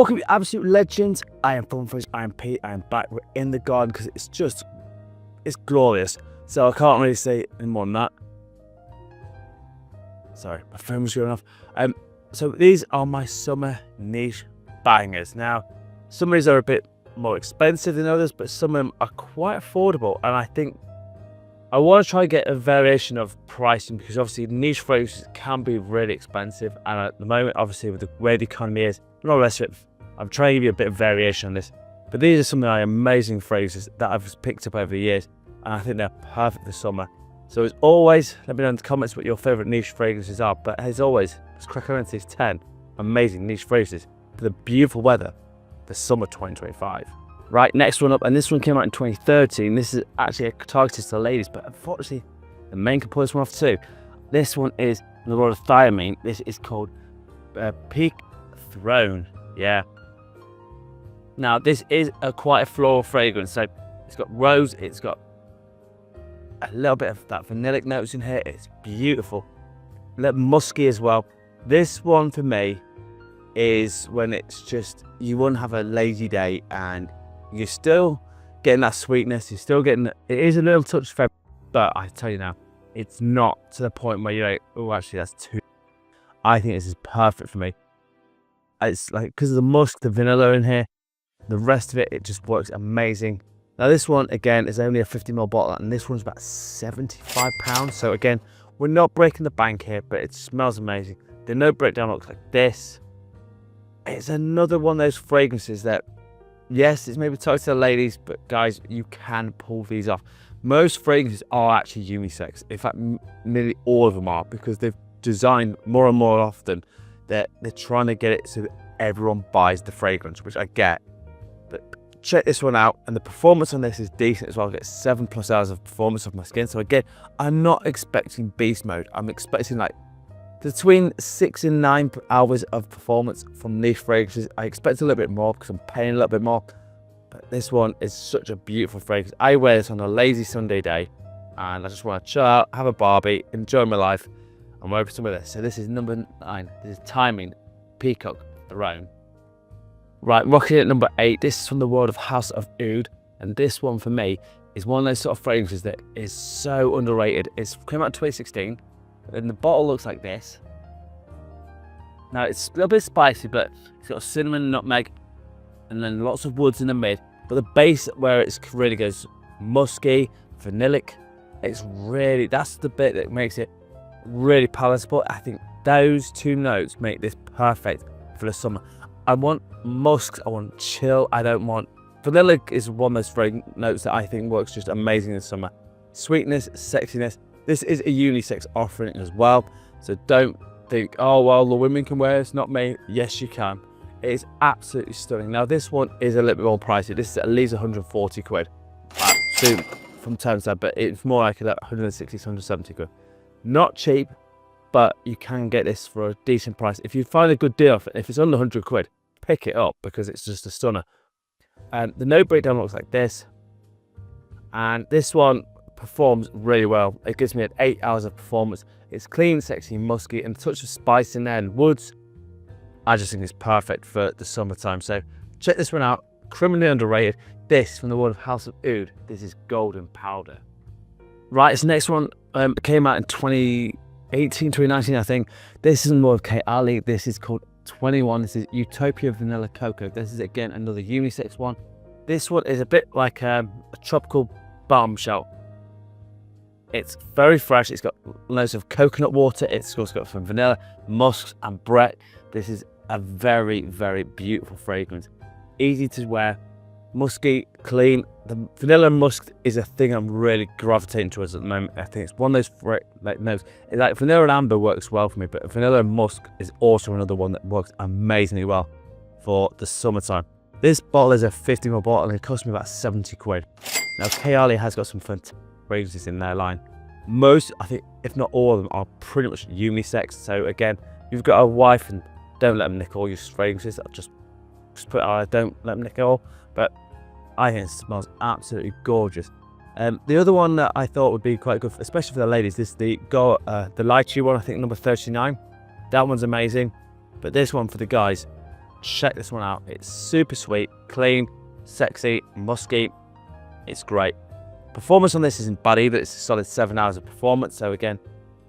Welcome to Absolute Legends. I am Funwithfragrances, I am Pete, I am back. We're in the garden because it's glorious. So I can't really say any more than that. Sorry, my phone was going off. So these are my summer niche bangers. Now, some of these are a bit more expensive than others, but some of them are quite affordable. And I think I want to try and get a variation of pricing because obviously niche fragrances can be really expensive. And at the moment, obviously with the way the economy is, and all the rest of it, I'm trying to give you a bit of variation on this. But these are some of my amazing fragrances that I've picked up over the years. And I think they're perfect for summer. So as always, let me know in the comments what your favourite niche fragrances are. But as always, let's crack on into these 10 amazing niche fragrances for the beautiful weather for summer 2025. Right, next one up, and this one came out in 2013. This is actually targeted to ladies, but unfortunately, the men can pull this one off too. This one is the Lord of Thameen. This is called Peacock. Yeah. Now, this is quite a floral fragrance. So it's got rose, it's got a little bit of that vanillic notes in here. It's beautiful. A little musky as well. This one for me is when it's just, you wouldn't have a lazy day and you're still getting that sweetness. You're still getting, it is a little touch of, but I tell you now, it's not to the point where you're like, oh, actually that's too. I think this is perfect for me. It's like, because of the musk, the vanilla in here, the rest of it, it just works amazing. Now this one, again, is only a 50ml bottle, and this one's about £75. So again, we're not breaking the bank here, but it smells amazing. The note breakdown looks like this. It's another one of those fragrances that, yes, it's maybe targeted to ladies, but guys, you can pull these off. Most fragrances are actually unisex. In fact, nearly all of them are, because they've designed more and more often that they're trying to get it so that everyone buys the fragrance, which I get. But check this one out, and the performance on this is decent as well. I get 7+ hours of performance of my skin. So again, I'm not expecting beast mode. I'm expecting like between 6 and 9 hours of performance from niche fragrances. I expect a little bit more because I'm paying a little bit more. But this one is such a beautiful fragrance. I wear this on a lazy Sunday day, and I just want to chill out, have a Barbie, enjoy my life, and wear some of this. So this is number 9. This is Thameen Peacock Throne. Right, rocking at number 8. This is from the world of House of Oud, and this one for me is one of those sort of fragrances that is so underrated. It came out in 2016, and the bottle looks like this. Now it's a little bit spicy, but it's got cinnamon, nutmeg, and then lots of woods in the mid. But the base where it's really goes musky, vanillic. It's really, that's the bit that makes it really palatable. I think those two notes make this perfect for the summer. I want musk, I want chill, I don't want... Vanillic is one of those fragrance notes that I think works just amazing in the summer. Sweetness, sexiness. This is a unisex offering as well. So don't think, oh, well, the women can wear this, not me. Yes, you can. It is absolutely stunning. Now, this one is a little bit more pricey. This is at least 140 quid. Soon from time to time, but it's more like 160, 170 quid. Not cheap, but you can get this for a decent price. If you find a good deal, if it's under 100 quid, pick it up because it's just a stunner. And the note breakdown looks like this. And this one performs really well. It gives me 8 hours of performance. It's clean, sexy, musky, and a touch of spice in there and woods. I just think it's perfect for the summertime. So check this one out. Criminally underrated. This from the world of House of Oud. This is Golden Powder. Right, this next one came out in 2018, 2019, I think. This is more of Kayali. This is called 21. This is Utopia Vanilla Cocoa. This is again another unisex one. This one is a bit like a tropical bombshell. It's very fresh. It's got loads of coconut water. It's also got some vanilla, musk, and Brett. This is a very, very beautiful fragrance. Easy to wear, musky, clean. The vanilla and musk is a thing I'm really gravitating towards at the moment. I think it's one of those notes. It's like vanilla and amber works well for me, but vanilla and musk is also another one that works amazingly well for the summertime. This bottle is a 50ml bottle and it cost me about 70 quid. Now, Kayali has got some fantastic fragrances in their line. Most, I think, if not all of them, are pretty much unisex. So again, if you've got a wife, and don't let them nick all your fragrances. I'll just put it out, don't let them nick it all. But I think it smells absolutely gorgeous. The other one that I thought would be quite good, especially for the ladies, is the lychee one. I think number 39. That one's amazing. But this one for the guys, check this one out. It's super sweet, clean, sexy, musky. It's great. Performance on this isn't bad either. It's a solid 7 hours of performance. So again,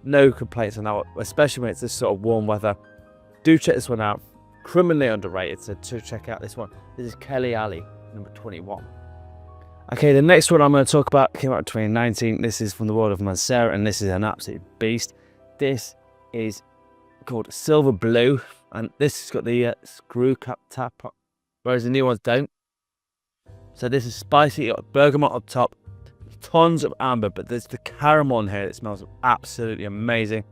no complaints on that, especially when it's this sort of warm weather. Do check this one out. Criminally underrated, so to check out this one. This is Kayali, number 21. Okay, the next one I'm going to talk about came out in 2019. This is from the world of Mancera, and this is an absolute beast. This is called Silver Blue, and this has got the screw cap tap, whereas the new ones don't. So this is spicy, got bergamot up top, tons of amber, but there's the caramel in here that smells absolutely amazing.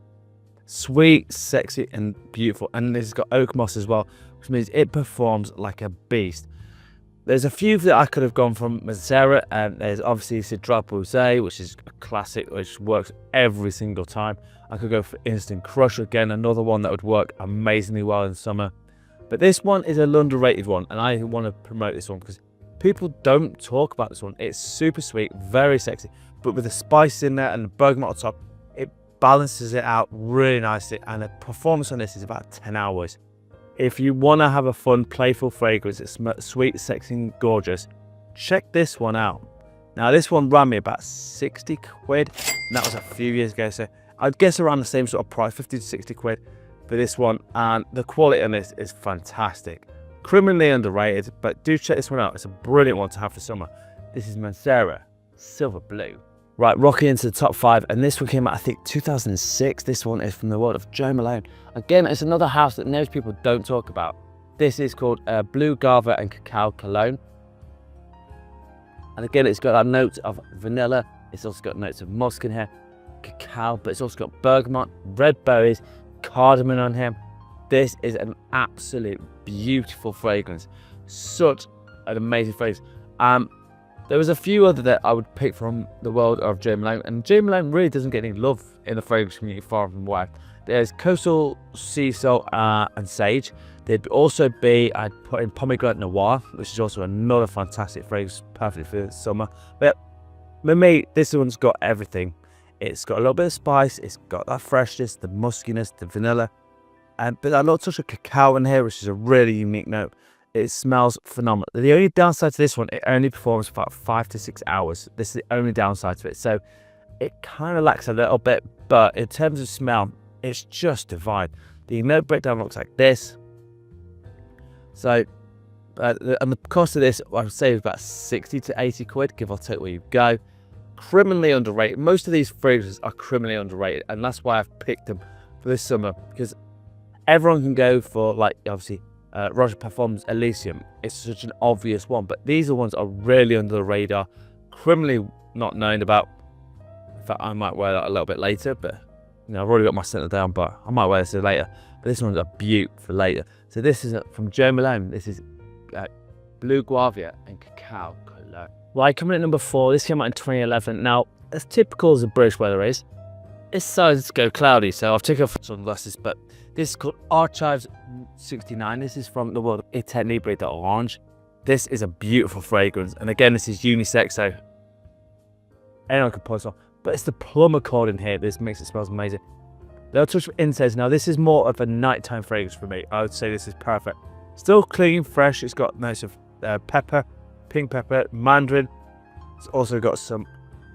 Sweet, sexy, and beautiful. And this has got oak moss as well, which means it performs like a beast. There's a few that I could have gone from Mancera, and there's obviously Citra Rosé, which is a classic, which works every single time. I could go for Instant Crush again, another one that would work amazingly well in summer. But this one is an underrated one, and I want to promote this one because people don't talk about this one. It's super sweet, very sexy, but with the spice in there and the bergamot on top, it balances it out really nicely, and the performance on this is about 10 hours. If you want to have a fun, playful fragrance, it's sweet, sexy, and gorgeous, check this one out. Now, this one ran me about 60 quid, and that was a few years ago, so I'd guess around the same sort of price, 50 to 60 quid for this one, and the quality on this is fantastic. Criminally underrated, but do check this one out. It's a brilliant one to have for summer. This is Mancera Silver Blue. Right, rocking into the top 5, and this one came out, I think, 2006. This one is from the world of Jo Malone. Again, it's another house that most people don't talk about. This is called Blue Agava and Cacao Cologne. And again, it's got that note of vanilla. It's also got notes of musk in here, cacao, but it's also got bergamot, red berries, cardamom on here. This is an absolute beautiful fragrance. Such an amazing fragrance. There was a few other that I would pick from the world of Jo Malone, and Jo Malone really doesn't get any love in the fragrance community far from wide. There's coastal sea salt and sage. There'd also be, I'd put in pomegranate noir, which is also another fantastic fragrance, perfect for summer. But for me, this one's got everything. It's got a little bit of spice, it's got that freshness, the muskiness, the vanilla, but a little touch of cacao in here, which is a really unique note. It smells phenomenal. The only downside to this one, it only performs for about 5 to 6 hours. This is the only downside to it. So it kind of lacks a little bit, but in terms of smell, it's just divine. The note breakdown looks like this. So, and the cost of this, I would say, is about 60 to 80 quid, give or take where you go. Criminally underrated. Most of these fragrances are criminally underrated, and that's why I've picked them for this summer, because everyone can go for, like, obviously, Roja Parfums Elysium. It's such an obvious one, but these are ones that are really under the radar, criminally not known about. In fact, I might wear that a little bit later, but you know, I've already got my scent down, but I might wear this later. But this one's a beaut for later. So this is from Jo Malone. This is Blue Guava and Cacao Cologne. Right, coming at number 4. This came out in 2011. Now, as typical as the British weather is, it's starting to go cloudy, so I've taken off sunglasses, but this is called Archives 69. This is from the world of Etat Libre d'Orange. This is a beautiful fragrance, and again, this is unisex, so anyone can put this on. But it's the plum accord in here. This makes it smell amazing. Little touch of incense. Now, this is more of a nighttime fragrance for me. I would say this is perfect. Still clean, fresh. It's got notes of pepper, pink pepper, mandarin. It's also got some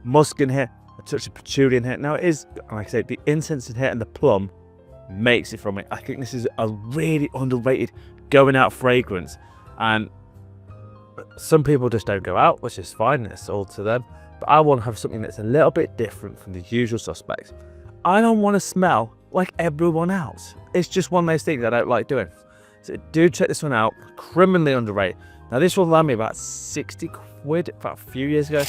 musk in here, a touch of patchouli in here. Now, it is, like I say, the incense in here and the plum makes it from it. I think this is a really underrated going out fragrance, and some people just don't go out, which is fine. It's all to them. But I want to have something that's a little bit different from the usual suspects. I don't want to smell like everyone else. It's just one of those things I don't like doing. So do check this one out. Criminally underrated. Now, this will land me about 60 quid about a few years ago,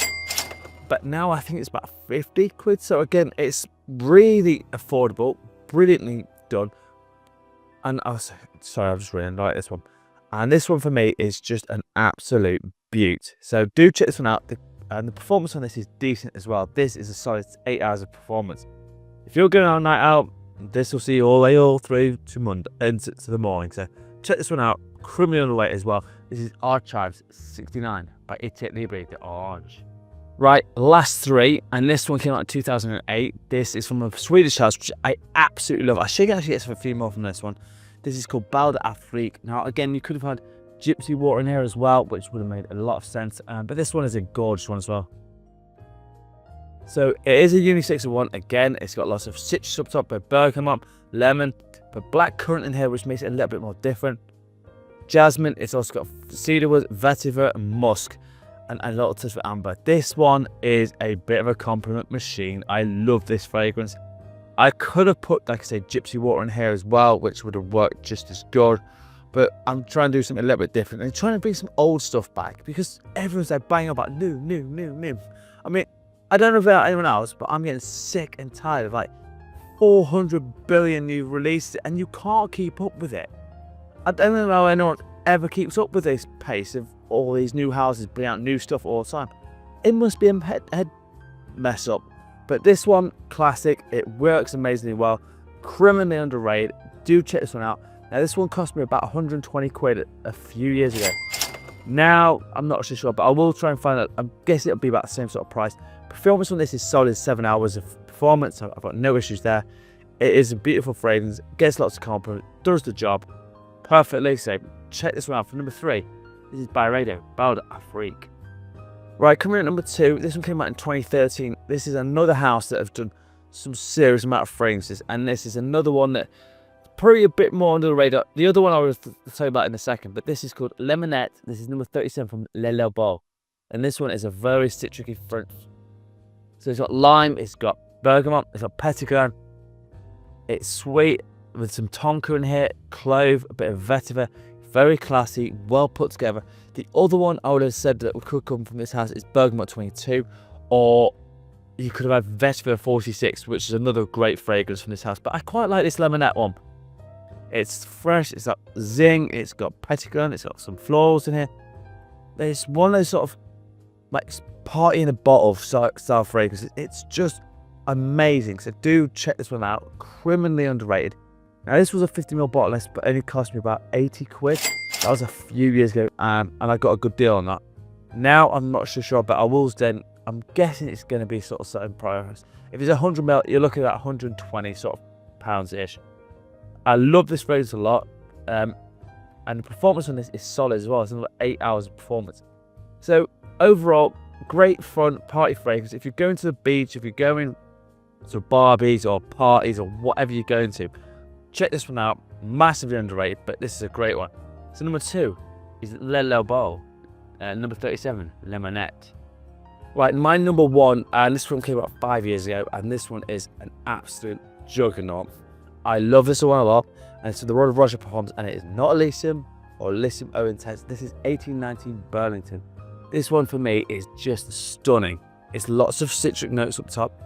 but now I think it's about 50 quid. So again, it's really affordable, brilliantly done. And I was sorry, I just really like this one. And this one for me is just an absolute beaut. So do check this one out. And the performance on this is decent as well. This is a solid 8 hours of performance. If you're going on a night out, this will see you all through to Monday into the morning. So check this one out. Criminally underrated as well. This is Archives 69 by Etat Libre d'Orange. Right, last 3, and this one came out in 2008. This is from a Swedish house, which I absolutely love. I should actually get a few more from this one. This is called Bal D'Afrique. Now, again, you could have had gypsy water in here as well, which would have made a lot of sense. But this one is a gorgeous one as well. So it is a unisex one. Again, it's got lots of citrus up top, but bergamot, lemon, but black currant in here, which makes it a little bit more different. Jasmine. It's also got cedarwood, vetiver, and musk, and a little touch of amber. This one is a bit of a compliment machine. I love this fragrance. I could have put, like I say, gypsy water in here as well, which would have worked just as good. But I'm trying to do something a little bit different and trying to bring some old stuff back, because everyone's like banging about new. I mean, I don't know about anyone else, but I'm getting sick and tired of like 400 billion new releases, and you can't keep up with it. I don't know how anyone ever keeps up with this pace of all these new houses bringing out new stuff all the time. It must be a head mess up. But this one, classic. It works amazingly well. Criminally underrated. Do check this one out. Now, this one cost me about 120 quid a few years ago. Now, I'm not sure, but I will try and find out. I'm guessing it'll be about the same sort of price. Performance on this is solid 7 hours of performance. So I've got no issues there. It is a beautiful fragrance. Gets lots of compliments. Does the job perfectly. So check this one out. For number 3, this is Byredo, Bal D'Afrique. Right, coming in at number 2, this one came out in 2013. This is another house that have done some serious amount of fragrances, and this is another one that probably a bit more under the radar. The other one I will tell you about in a second, but this is called Limette. This is number 37 from Lebo, and this one is a very citricy fragrance. So it's got lime, it's got bergamot, it's got petrichor. It's sweet with some tonka in here, clove, a bit of vetiver. Very classy, well put together. The other one I would have said that could come from this house is Bergamot 22, or you could have had Vetiver 46, which is another great fragrance from this house. But I quite like this Lemonette one. It's fresh, it's got zing, it's got petrichor, it's got some florals in here. There's one of those sort of like party in a bottle style fragrances. It's just amazing. So do check this one out. Criminally underrated. Now, this was a 50ml bottle, but only cost me about 80 quid. That was a few years ago, and I got a good deal on that. Now, I'm not so sure, but I will then, I'm guessing it's going to be sort of certain price. If it's 100ml, you're looking at 120 sort of pounds-ish. I love this fragrance a lot, and the performance on this is solid as well. It's another 8 hours of performance. So, overall, great fun party fragrance. If you're going to the beach, if you're going to Barbies or parties or whatever you're going to, check this one out. Massively underrated, but this is a great one. So number 2 is Lebo, number 37, Lemonette. Right, my number 1, and this one came out 5 years ago, and this one is an absolute juggernaut. I love this one a lot, and it's the Roja Parfums, and it is not Elysium or Elysium Eau Intense. This is 1819 Burlington. This one for me is just stunning. It's lots of citric notes up top.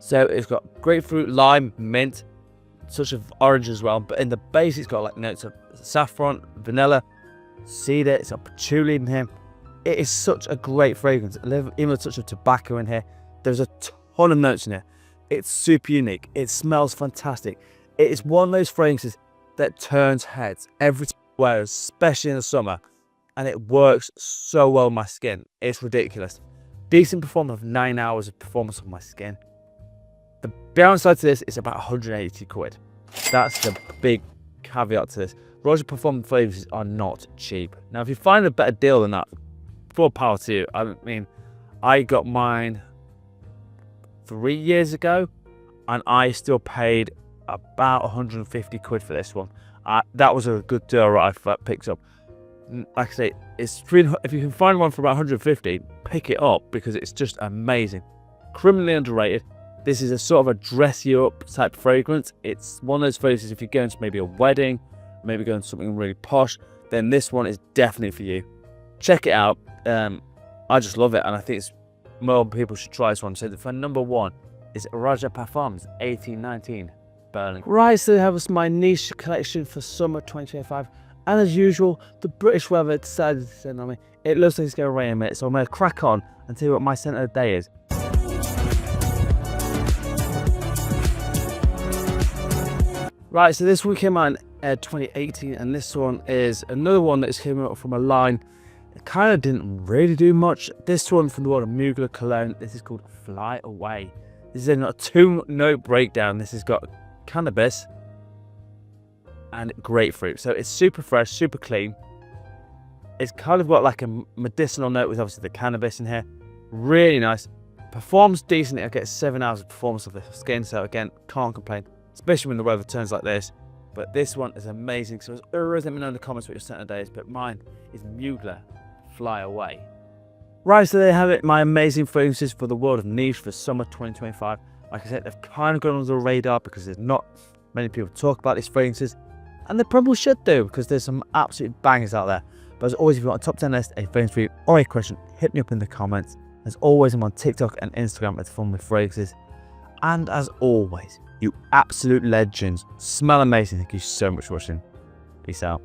So it's got grapefruit, lime, mint, touch of orange as well, but in the base it's got like notes of saffron, vanilla, cedar, it's got patchouli in here. It is such a great fragrance, even a touch of tobacco in here. There's a ton of notes in here. It's super unique. It smells fantastic. It is one of those fragrances that turns heads every time I wear, especially in the summer, and it works so well on my skin. It's ridiculous. Decent performance of 9 hours of performance on my skin. The downside to this is about 180 quid. That's the big caveat to this. Roja Performance flavors are not cheap. Now, if you find a better deal than that, full power to you. I mean, I got mine 3 years ago, and I still paid about 150 quid for this one. That was a good deal I picked up. Like I say, it's if you can find one for about 150, pick it up, because it's just amazing. Criminally underrated. This is a sort of a dress you up type fragrance. It's one of those fragrances, if you're going to maybe a wedding, maybe going to something really posh, then this one is definitely for you. Check it out. I just love it, and I think it's more people should try this one. So for number 1 is Roja Parfums 1819 Burlington. Right, so that was my niche collection for summer 2025. And as usual, the British weather decided to descend on me. It looks like it's going to rain in a minute, so I'm going to crack on and tell you what my scent of the day is. Right, so this one came out in 2018, and this one is another one that came out from a line that kind of didn't really do much. This one from the world of Mugler cologne. This is called Fly Away. This is a 2-note breakdown. This has got cannabis, and grapefruit. So it's super fresh, super clean. It's kind of got like a medicinal note with obviously the cannabis in here. Really nice. Performs decently. I get 7 hours of performance of the skin, so again, can't complain, especially when the weather turns like this. But this one is amazing. So as always, let me know in the comments what your scent of the day is. But mine is Mugler, Fly Away. Right, so there you have it, my amazing fragrances for the world of niche for summer 2025. Like I said, they've kind of gone under the radar because there's not many people talk about these fragrances, and they probably should do because there's some absolute bangers out there. But as always, if you want a top 10 list, a fragrance review, or a question, hit me up in the comments. As always, I'm on TikTok and Instagram at Funwithfragrances. And as always, you absolute legends, smell amazing. Thank you so much for watching. Peace out.